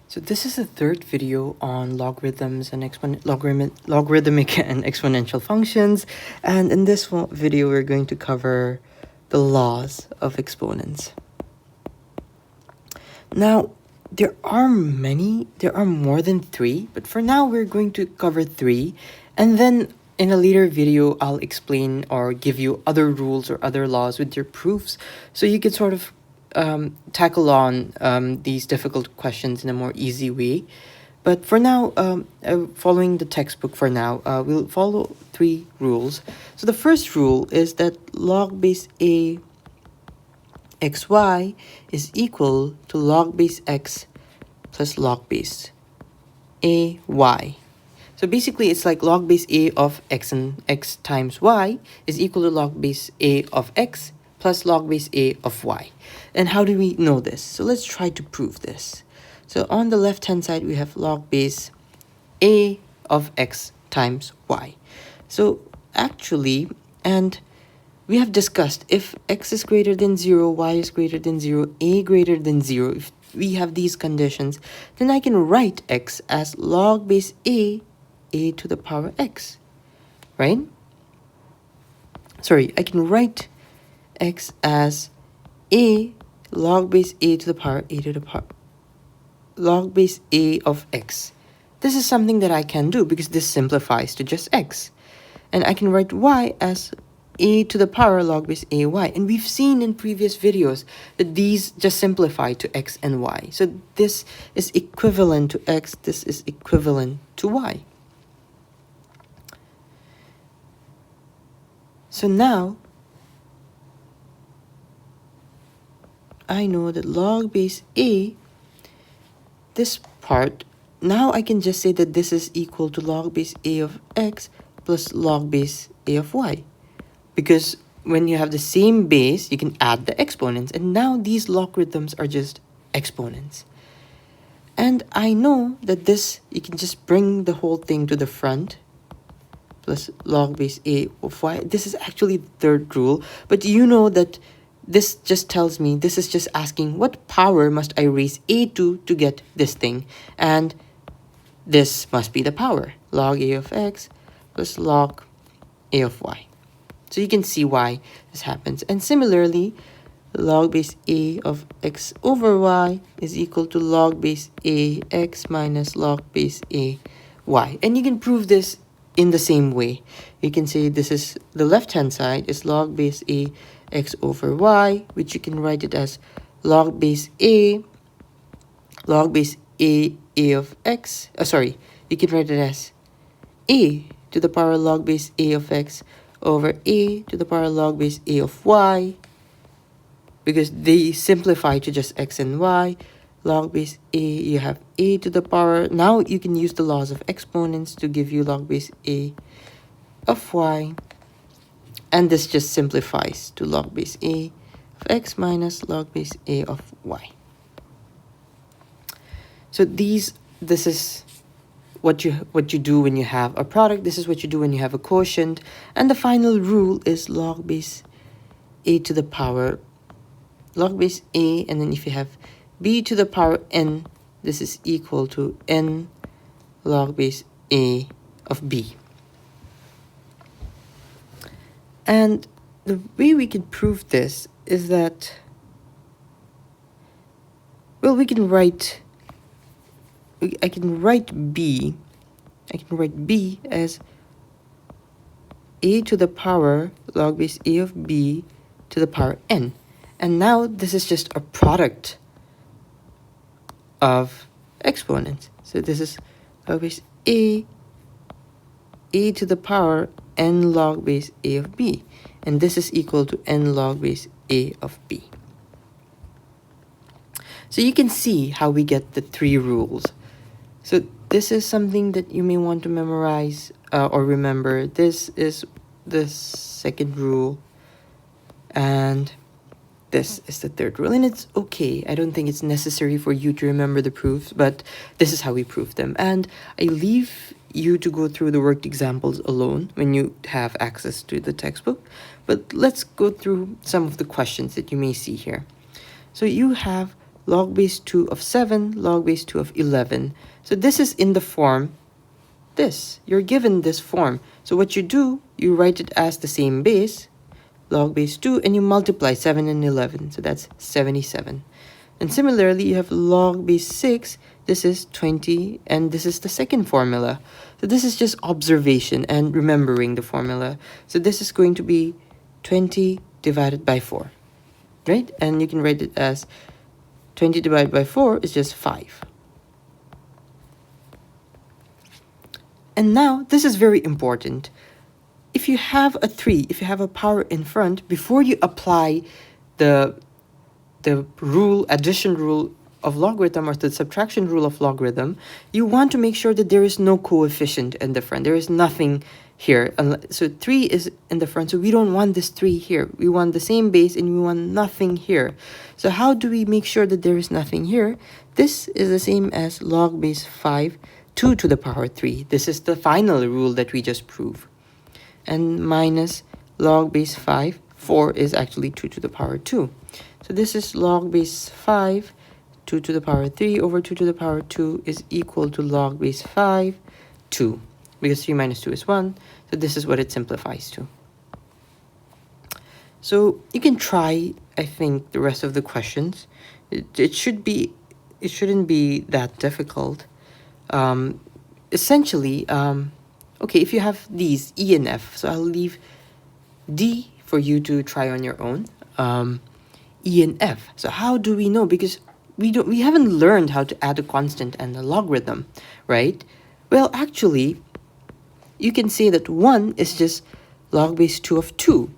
So this is the third video on logarithms and logarithmic and exponential functions, and in this video we're going to cover the laws of exponents. Now, there are more than three, but for now we're going to cover three, and then in a later video I'll explain or give you other rules or other laws with your proofs, so you can sort of tackle on these difficult questions in a more easy way. But for now, following the textbook for now, we'll follow three rules. So the first rule is that log base a xy is equal to log base x plus log base a y. So basically, it's like log base a of x and x times y is equal to log base a of x plus log base a of y. And how do we know this? So let's try to prove this. So on the left hand side we have log base a of x times y. So actually, and we have discussed if x is greater than 0, y is greater than 0, a greater than 0, if we have these conditions, then I can write x as log base a to the power x, right? Sorry, I can write x as a log base a to the power log base a of x. This is something that I can do because this simplifies to just x. And I can write y as a to the power log base ay. And we've seen in previous videos that these just simplify to x and y. So this is equivalent to x, this is equivalent to y. So now, I know that log base a, this part, now I can just say that this is equal to log base a of x plus log base a of y. Because when you have the same base, you can add the exponents. And now these logarithms are just exponents. And I know that this, you can just bring the whole thing to the front. Plus log base a of y. This is actually the third rule. But you know that this just tells me, this is just asking what power must I raise a to get this thing. And this must be the power. Log a of x plus log a of y. So you can see why this happens. And similarly, log base a of x over y is equal to log base a x minus log base a y. And you can prove this in the same way. You can say this is the left hand side is log base a x over y, which you can write it as log base a of x. You can write it as a to the power log base a of x over a to the power log base a of y, because they simplify to just x and y. Log base a, you have a to the power. Now you can use the laws of exponents to give you log base a of y. And this just simplifies to log base a of x minus log base a of y. So this is what you do when you have a product. This is what you do when you have a quotient. And the final rule is log base a to the power log base a, and then if you have b to the power n, this is equal to n log base a of b. And the way we can prove this is that, well, I can write b as a to the power log base a of b to the power n. And now this is just a product of exponents. So this is log base a to the power n log base a of b. And this is equal to n log base a of b. So you can see how we get the three rules. So this is something that you may want to memorize or remember. This is the second rule. And this is the third rule. And it's okay. I don't think it's necessary for you to remember the proofs, but this is how we prove them. And I leave you to go through the worked examples alone when you have access to the textbook. But let's go through some of the questions that you may see here. So you have log base 2 of 7, log base 2 of 11. So this is in the form this. You're given this form. So what you do, you write it as the same base, log base 2, and you multiply 7 and 11. So that's 77. And similarly, you have log base 6. This is 20, and this is the second formula. So this is just observation and remembering the formula. So this is going to be 20 divided by 4, right? And you can write it as 20 divided by 4 is just 5. And now, this is very important. If you have a 3, if you have a power in front, before you apply the addition rule of logarithm or the subtraction rule of logarithm, you want to make sure that there is no coefficient in the front. There is nothing here. So 3 is in the front, so we don't want this 3 here. We want the same base and we want nothing here. So how do we make sure that there is nothing here? This is the same as log base 5, 2 to the power 3. This is the final rule that we just proved. And minus log base 5, 4 is actually 2 to the power 2. So this is log base 5, 2 to the power 3 over 2 to the power 2 is equal to log base 5, 2. Because 3 minus 2 is 1. So this is what it simplifies to. So you can try, I think, the rest of the questions. It shouldn't be that difficult. Essentially, okay, if you have these E and F, so I'll leave D for you to try on your own. E and F. So how do we know? Because we haven't learned how to add a constant and a logarithm, right? Well, actually, you can say that 1 is just log base 2 of 2.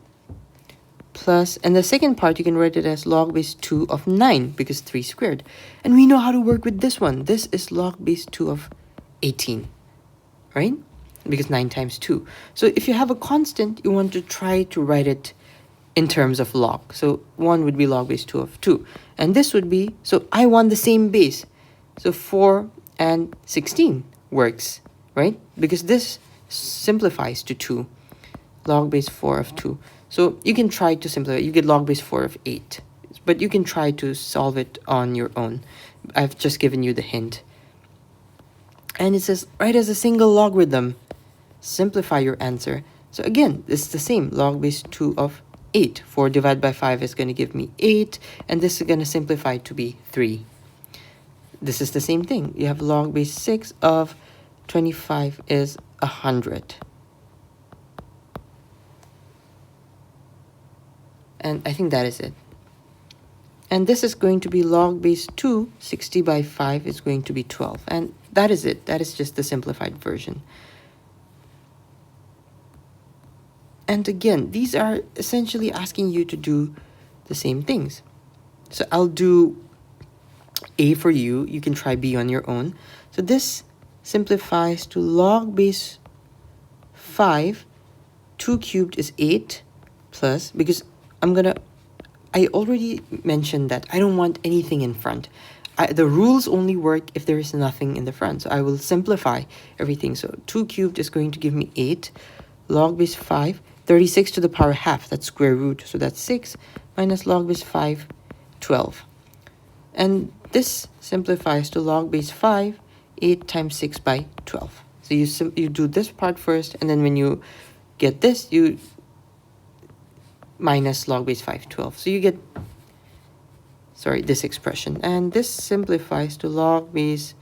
Plus, and the second part, you can write it as log base 2 of 9, because 3 squared. And we know how to work with this one. This is log base 2 of 18, right? Because 9 times 2. So if you have a constant, you want to try to write it in terms of log. So 1 would be log base 2 of 2. And this would be, so I want the same base. So 4 and 16 works, right? Because this simplifies to 2. Log base 4 of 2. So you can try to simplify. You get log base 4 of 8. But you can try to solve it on your own. I've just given you the hint. And it says, write as a single logarithm. Simplify your answer. So again, it's the same. Log base 2 of 8. 4 divided by 5 is going to give me 8. And this is going to simplify to be 3. This is the same thing. You have log base 6 of 25 is 100. And I think that is it. And this is going to be log base 2, 60 by 5 is going to be 12. And that is it. That is just the simplified version. And again, these are essentially asking you to do the same things. So I'll do A for you. You can try B on your own. So this simplifies to log base 5. 2 cubed is 8 plus, because I already mentioned that I don't want anything in front. The rules only work if there is nothing in the front. So I will simplify everything. So 2 cubed is going to give me 8. Log base 5. 36 to the power half, that's square root, so that's 6, minus log base 5, 12. And this simplifies to log base 5, 8 times 6 by 12. So you do this part first, and then when you get this, you minus log base 5, 12. So you get, this expression. And this simplifies to log base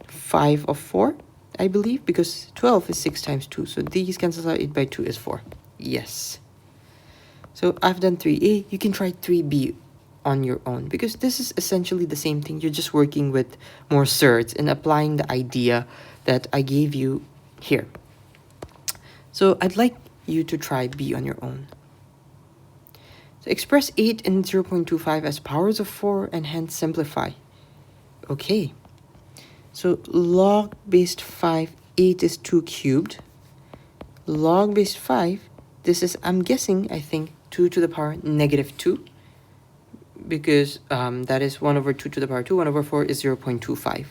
5 of 4. I believe, because 12 is 6 times 2. So these cancel out, 8 by 2 is 4. Yes. So I've done 3A. You can try 3B on your own, because this is essentially the same thing. You're just working with more surds and applying the idea that I gave you here. So I'd like you to try B on your own. So express 8 and 0.25 as powers of 4 and hence simplify. Okay. So log base 5, 8 is 2 cubed. Log base 5, this is, I'm guessing, I think, 2 to the power negative 2. Because that is 1 over 2 to the power 2. 1 over 4 is 0.25.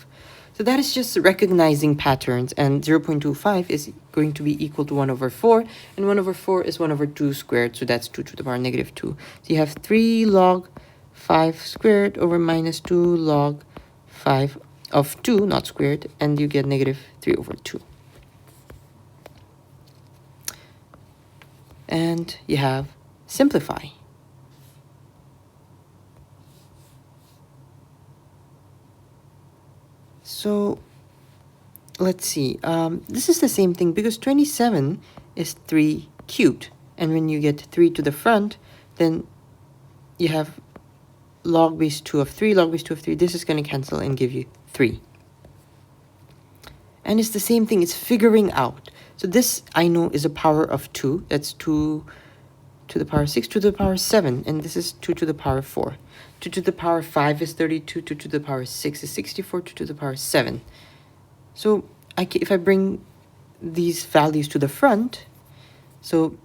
So that is just recognizing patterns. And 0.25 is going to be equal to 1 over 4. And 1 over 4 is 1 over 2 squared. So that's 2 to the power negative 2. So you have 3 log 5 squared over minus 2 log 5 of 2, not squared, and you get negative 3 over 2. And you have simplify. So let's see. This is the same thing because 27 is 3 cubed. And when you get 3 to the front, then you have log base 2 of 3, log base 2 of 3. This is going to cancel and give you 3. And it's the same thing. It's figuring out. So this, I know, is a power of 2. That's 2 to the power 6, 2 to the power 7. And this is 2 to the power 4. 2 to the power 5 is 32. 2 to the power 6 is 64. 2 to the power 7. So if I bring these values to the front, so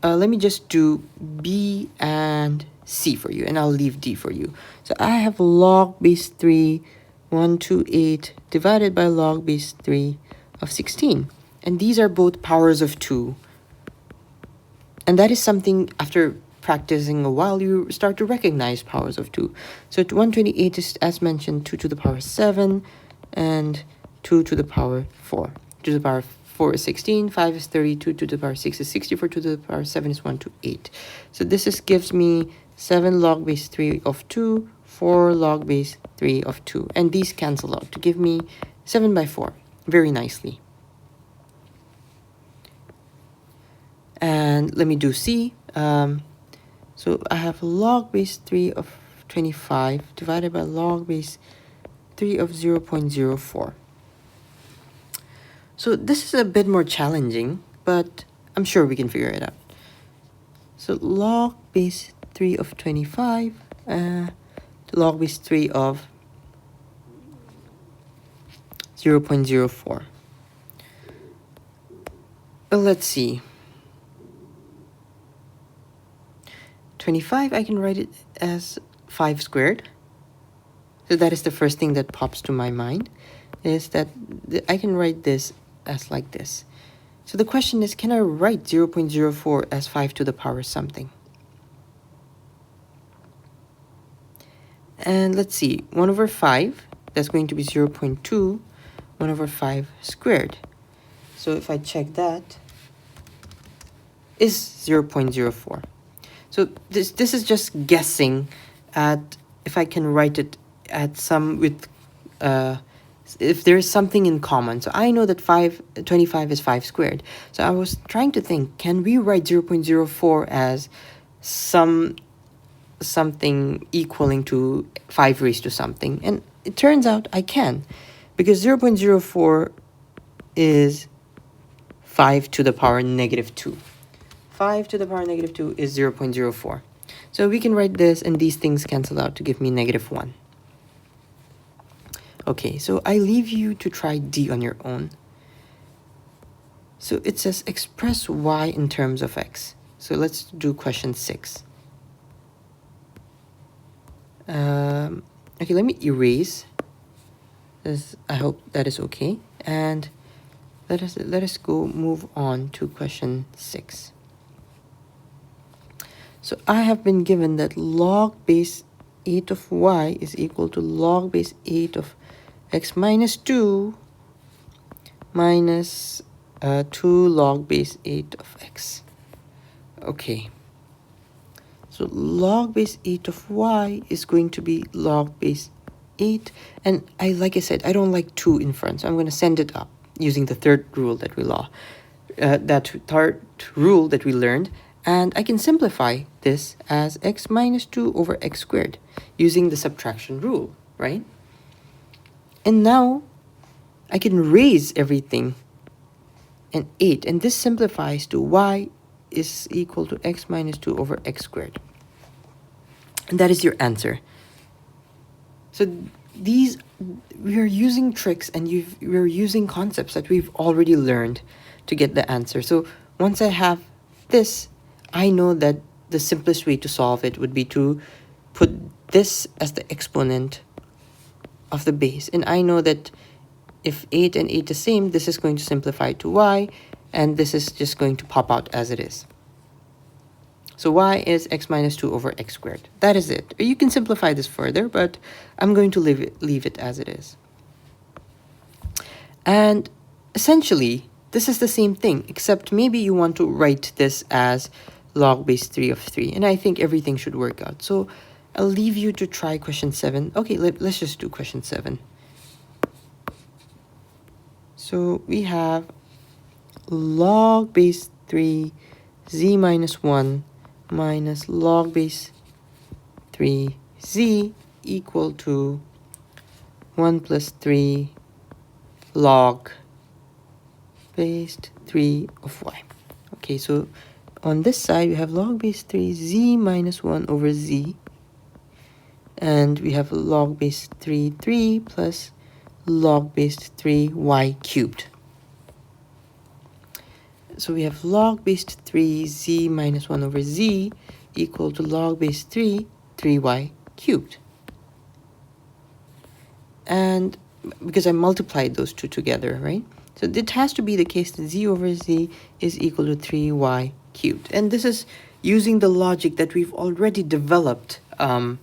let me just do B and C for you, and I'll leave D for you. So I have log base 3, 128 divided by log base 3 of 16. And these are both powers of 2. And that is something, after practicing a while, you start to recognize powers of 2. So 128 is, as mentioned, 2 to the power 7 and 2 to the power 4. 2 to the power 4 is 16, 5 is 32, 2 to the power 6 is 64, 2 to the power 7 is 128. So this gives me 7 log base 3 of 2, 4 log base 3 of 2. And these cancel out to give me 7 by 4 very nicely. And let me do C. So I have log base 3 of 25 divided by log base 3 of 0.04. So this is a bit more challenging, but I'm sure we can figure it out. So log base 3 of 25, log base 3 of 0.04. Well, let's see. 25, I can write it as 5 squared. So that is the first thing that pops to my mind, is that I can write this as like this. So the question is, can I write 0.04 as 5 to the power something? And let's see, 1 over 5, that's going to be 0.2, 1 over 5 squared. So if I check that, is 0.04. So this is just guessing at if I can write it at some with if there is something in common. So I know that 25 is 5 squared. So I was trying to think, can we write 0.04 as something equaling to 5 raised to something? And it turns out I can, because 0.04 is 5 to the power negative 2. 5 to the power negative 2 is 0.04. So we can write this, and these things cancel out to give me negative 1. Okay, so I leave you to try D on your own. So it says express y in terms of x. So let's do question 6. Okay, let me erase this. I hope that is okay. And let us go move on to question 6. So I have been given that log base 8 of y is equal to log base 8 of x minus 2 minus 2 log base 8 of x. Okay. So log base 8 of y is going to be log base 8. And like I said, I don't like 2 in front, so I'm going to send it up using the third rule that we learned. And I can simplify this as x minus 2 over x squared using the subtraction rule, right? And now I can raise everything and 8. And this simplifies to y is equal to x minus 2 over x squared. And that is your answer. So we are using tricks, and we're using concepts that we've already learned to get the answer. So once I have this, I know that the simplest way to solve it would be to put this as the exponent of the base. And I know that if 8 and 8 the same, this is going to simplify to y, and this is just going to pop out as it is. So y is x minus 2 over x squared. That is it. You can simplify this further, but I'm going to leave it as it is. And essentially, this is the same thing, except maybe you want to write this as log base 3 of 3. And I think everything should work out. So I'll leave you to try question 7. Okay, let's just do question 7. So we have log base 3 z minus 1 minus log base 3 z equal to 1 plus 3 log base 3 of y. Okay, so on this side we have log base 3 z minus 1 over z, and we have log base 3 plus log base 3 y cubed. So we have log base 3 z minus 1 over z equal to log base 3y cubed. And because I multiplied those two together, right? So it has to be the case that z over z is equal to 3y cubed. And this is using the logic that we've already developed in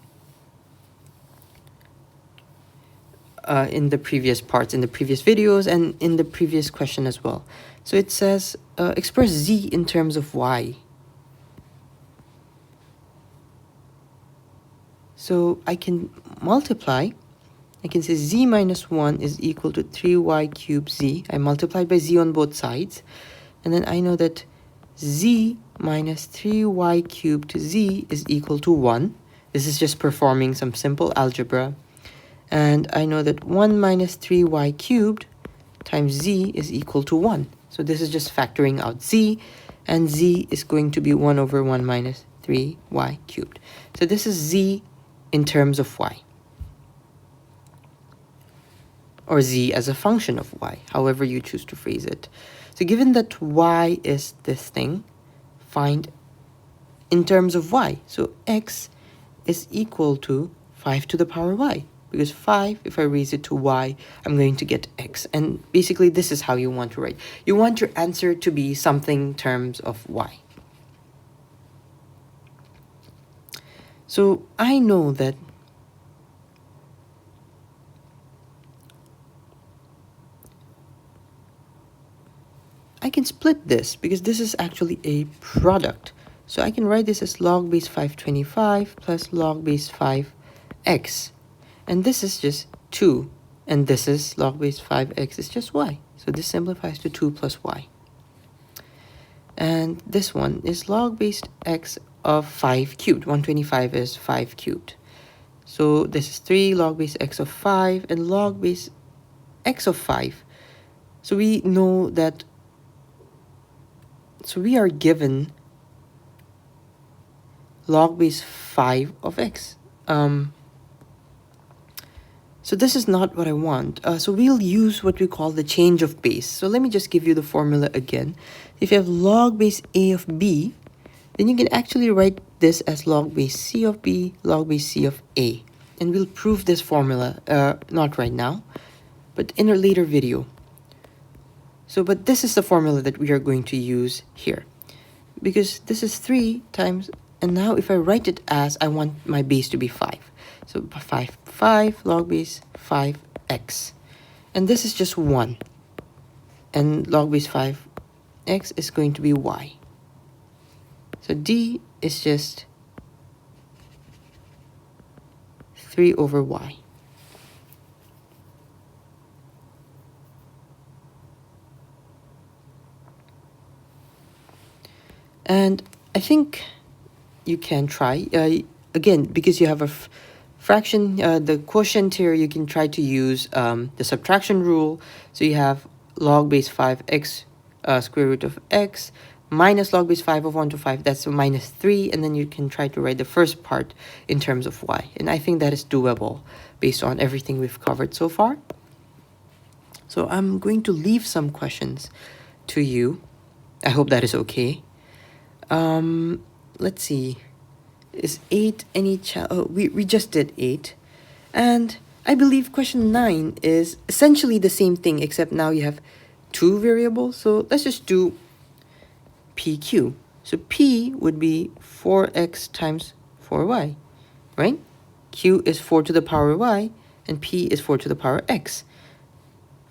the previous parts, in the previous videos, and in the previous question as well. So it says, express z in terms of y. So I can multiply. I can say z minus 1 is equal to 3y cubed z. I multiplied by z on both sides. And then I know that z minus 3y cubed z is equal to 1. This is just performing some simple algebra. And I know that 1 minus 3y cubed times z is equal to 1. So this is just factoring out z. And z is going to be 1 over 1 minus 3y cubed. So this is z in terms of y, or z as a function of y, however you choose to phrase it. So given that y is this thing, find in terms of y. So x is equal to 5 to the power y, because 5, if I raise it to y, I'm going to get x. And basically this is how you want to write. You want your answer to be something in terms of y. So I know that I can split this because this is actually a product. So I can write this as log base 525 plus log base 5x. And this is just 2. And this is log base 5x is just y. So this simplifies to 2 plus y. And this one is log base x of 5 cubed. 125 is 5 cubed. So this is 3 log base x of 5 and log base x of 5. So we know that, so we are given log base 5 of x. So this is not what I want. So we'll use what we call the change of base. So let me just give you the formula again. If you have log base a of b, then you can actually write this as log base c of b, log base c of a. And we'll prove this formula, not right now, but in a later video. So, but this is the formula that we are going to use here. Because this is 3 times, and now if I write it as, I want my base to be 5. So 5 log base 5x. And this is just 1. And log base 5x is going to be y. So d is just 3 over y. And I think you can try, again, because you have a fraction, the quotient here, you can try to use the subtraction rule. So you have log base 5x square root of x minus log base 5 of 1 to 5, that's minus 3. And then you can try to write the first part in terms of y. And I think that is doable based on everything we've covered so far. So I'm going to leave some questions to you. I hope that is okay. Let's see. Is 8 any we just did 8. And I believe question 9 is essentially the same thing, except now you have 2 variables. So let's just do PQ. So P would be 4x times 4y, right? Q is 4 to the power y, and P is 4 to the power x.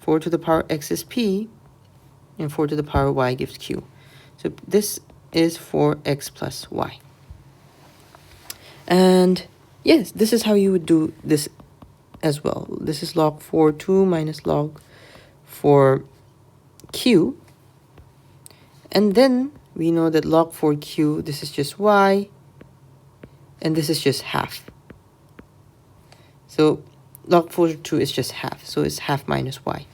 4 to the power x is P, and 4 to the power y gives Q. So this is 4x plus y. And yes, this is how you would do this as well. This is log 4(2) minus log 4q. And then we know that log 4q, this is just y, and this is just half. So log 4(2) is just half, so it's half minus y.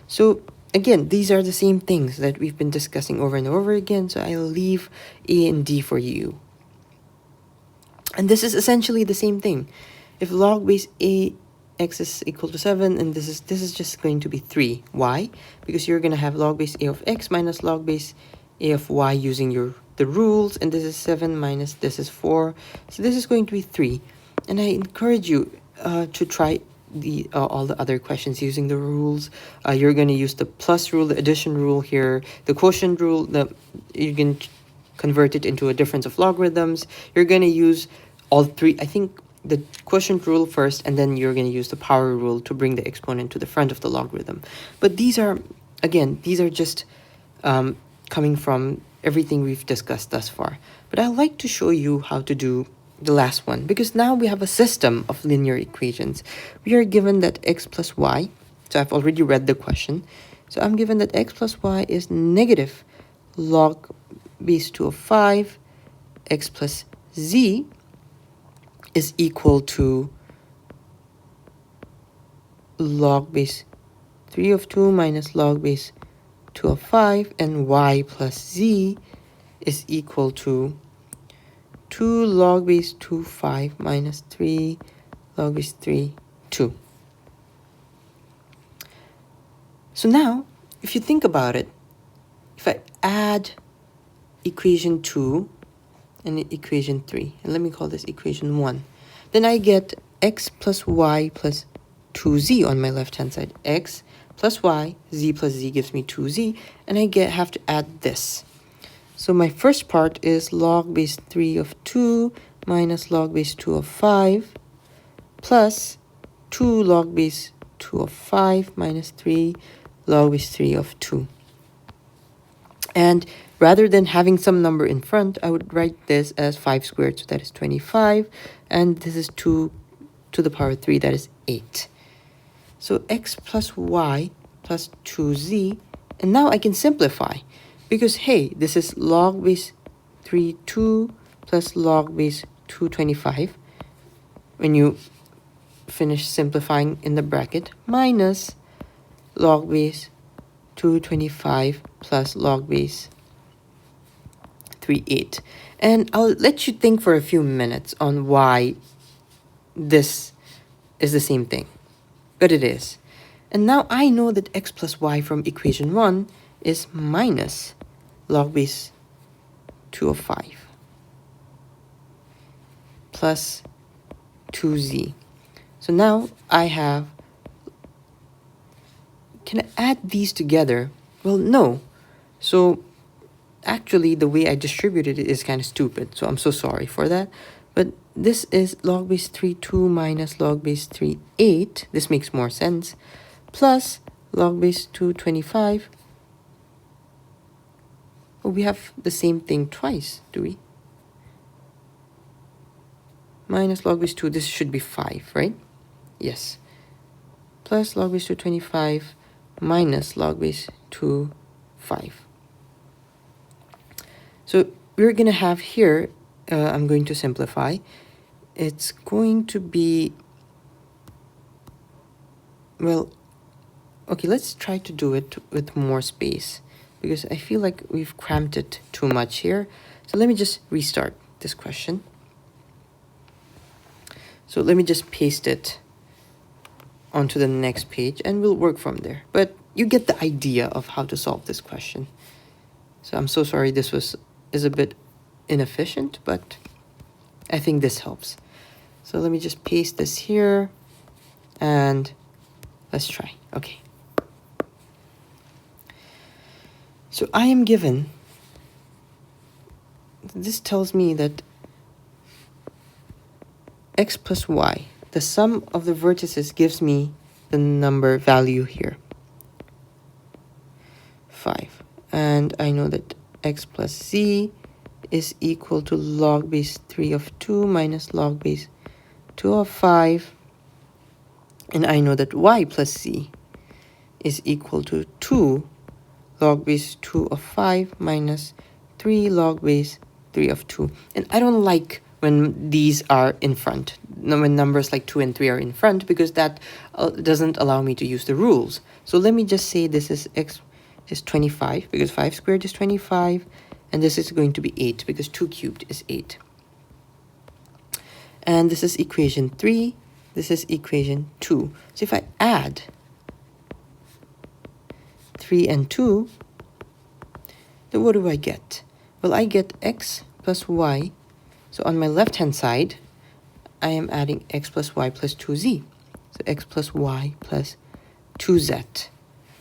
So again, these are the same things that we've been discussing over and over again, so I'll leave A and D for you. And this is essentially the same thing. If log base A x is equal to 7, and this is just going to be 3. Why? Because you're going to have log base A of x minus log base A of y using the rules, and this is 7 minus this is 4. So this is going to be 3. And I encourage you to try all the other questions using the rules. You're going to use the plus rule, the addition rule here, the quotient rule, you can convert it into a difference of logarithms. You're going to use all three. I think the quotient rule first, and then you're going to use the power rule to bring the exponent to the front of the logarithm. But these are just coming from everything we've discussed thus far. But I'd like to show you how to do the last one, because now we have a system of linear equations. We are given that x plus y, so I've already read the question. So I'm given that x plus y is negative log base 2 of 5, x plus z is equal to log base 3 of 2 minus log base 2 of 5, and y plus z is equal to 2 log base 2, 5 minus 3 log base 3, 2. So now, if you think about it, if I add equation 2 and equation 3, and let me call this equation 1, then I get x plus y plus 2z on my left hand side. X plus y, z plus z gives me 2z, and I have to add this. So my first part is log base 3 of 2 minus log base 2 of 5 plus 2 log base 2 of 5 minus 3 log base 3 of 2. And rather than having some number in front, I would write this as 5 squared, so that is 25. And this is 2 to the power 3, that is 8. So x plus y plus 2z. And now I can simplify. Because, hey, this is log base 3, 2 plus log base 225. When you finish simplifying in the bracket, minus log base 225 plus log base 3, 8. And I'll let you think for a few minutes on why this is the same thing. But it is. And now I know that x plus y from equation 1 is minus log base 2 of 5 plus 2z. So now I have, can I add these together? Well, no. So actually the way I distributed it is kind of stupid, so I'm so sorry for that. But this is log base 3, 2 minus log base 3, 8. This makes more sense. Plus log base 225. Well, we have the same thing twice, do we? Minus log base 2, this should be 5, right? Yes. Plus log base 225 minus log base 2, 5. So we're going to have here, I'm going to simplify. It's going to be, well, okay, let's try to do it with more space, because I feel like we've cramped it too much here. So let me just restart this question. So let me just paste it onto the next page and we'll work from there. But you get the idea of how to solve this question. So I'm so sorry this is a bit inefficient, but I think this helps. So let me just paste this here and let's try. Okay. So I am given this tells me that x plus y, the sum of the vertices gives me the number value here, 5. And I know that x plus z is equal to log base 3 of 2 minus log base 2 of 5. And I know that y plus z is equal to 2 log base 2 of 5 minus 3 log base 3 of 2. And I don't like when these are in front, when numbers like 2 and 3 are in front, because that doesn't allow me to use the rules. So let me just say this is x is 25, because 5 squared is 25, and this is going to be 8, because 2 cubed is 8. And this is equation 3, this is equation 2. So if I add 3 and 2, then what do I get? Well, I get x plus y. So on my left-hand side, I am adding x plus y plus 2z. So x plus y plus 2z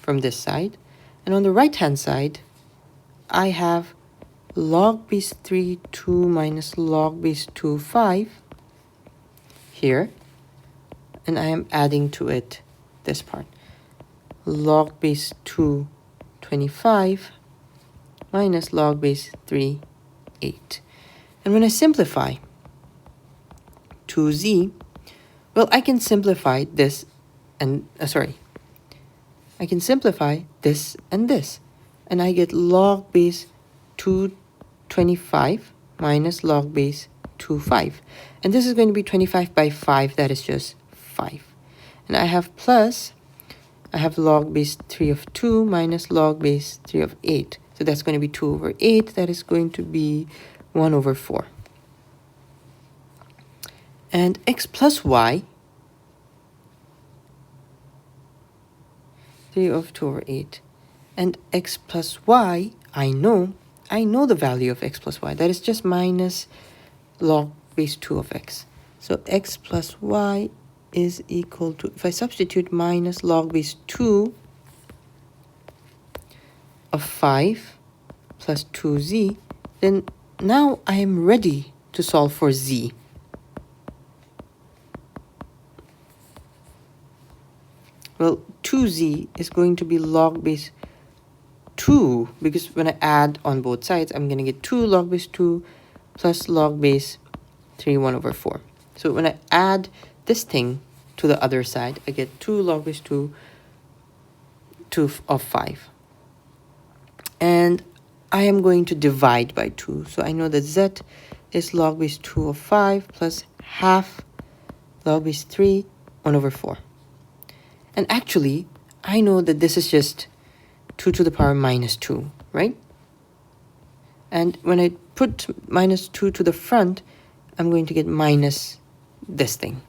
from this side. And on the right-hand side, I have log base 3, 2 minus log base 2, 5 here. And I am adding to it this part. Log base 2, 25 minus log base 3, 8. And when I simplify 2z, well, I can simplify this and, I can simplify this and this. And I get log base 225 minus log base 25. And this is going to be 25 by 5, that is just 5. And I have plus, I have log base 3 of 2 minus log base 3 of 8. So that's going to be 2 over 8, that is going to be 1 over 4. And x plus y, 3 of 2 over 8. And x plus y, I know the value of x plus y. That is just minus log base 2 of x. So x plus y is equal to, if I substitute minus log base 2 of 5 plus 2z, then now I am ready to solve for z. Well, 2z is going to be log base 2, because when I add on both sides, I'm going to get 2 log base 2 plus log base 3, 1 over 4. So when I add this thing to the other side, I get 2 log base 2 of 5. And I am going to divide by 2. So I know that z is log base 2 of 5 plus half log base 3, 1 over 4. And actually, I know that this is just 2 to the power minus 2, right? And when I put minus 2 to the front, I'm going to get minus this thing.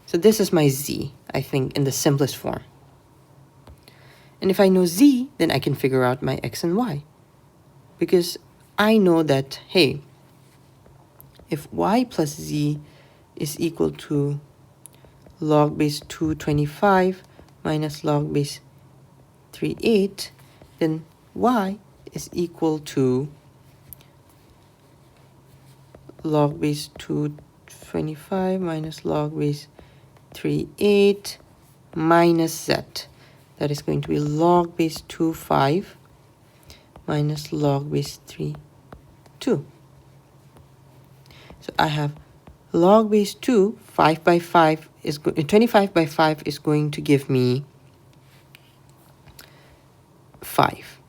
So this is my z, I think, in the simplest form. And if I know z, then I can figure out my x and y. Because I know that, hey, if y plus z is equal to log base 225 minus log base 38, then y is equal to log base 225 minus log base 38 minus z. That is going to be log base 25 minus log base 3, 2. So I have log base 2, 5 by 5 is 25 by 5 is going to give me 5.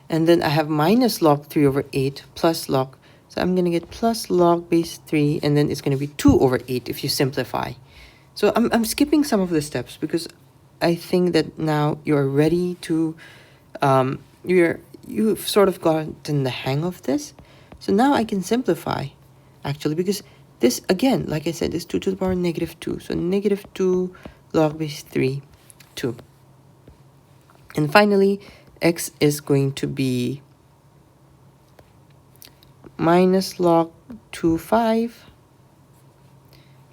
And then I have minus log 3 over 8 plus log. So I'm going to get plus log base 3, and then it's going to be 2 over 8 if you simplify. So I'm skipping some of the steps because I think that now you're ready to, you've sort of gotten the hang of this. So now I can simplify, actually, because this, again, like I said, is 2 to the power negative 2. So negative 2 log base 3, 2. And finally, x is going to be minus log 2, 5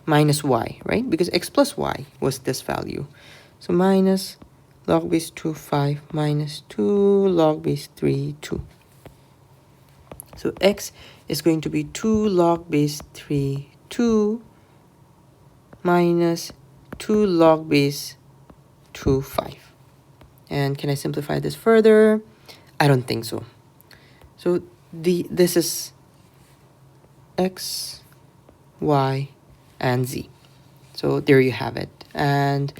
minus y, right? Because x plus y was this value. So minus log base 2, 5 minus 2 log base 3, 2. So x is going to be 2 log base 3, 2 minus 2 log base 2, 5. And can I simplify this further? I don't think so. So this is x, y, and z. So there you have it. And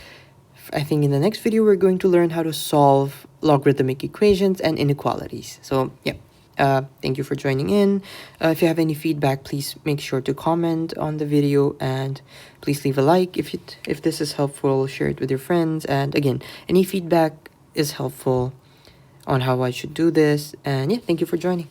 I think in the next video, we're going to learn how to solve logarithmic equations and inequalities. So yeah, thank you for joining in. If you have any feedback, please make sure to comment on the video, and please leave a like if this is helpful. Share it with your friends. And again, any feedback is helpful on how I should do this. And yeah, thank you for joining.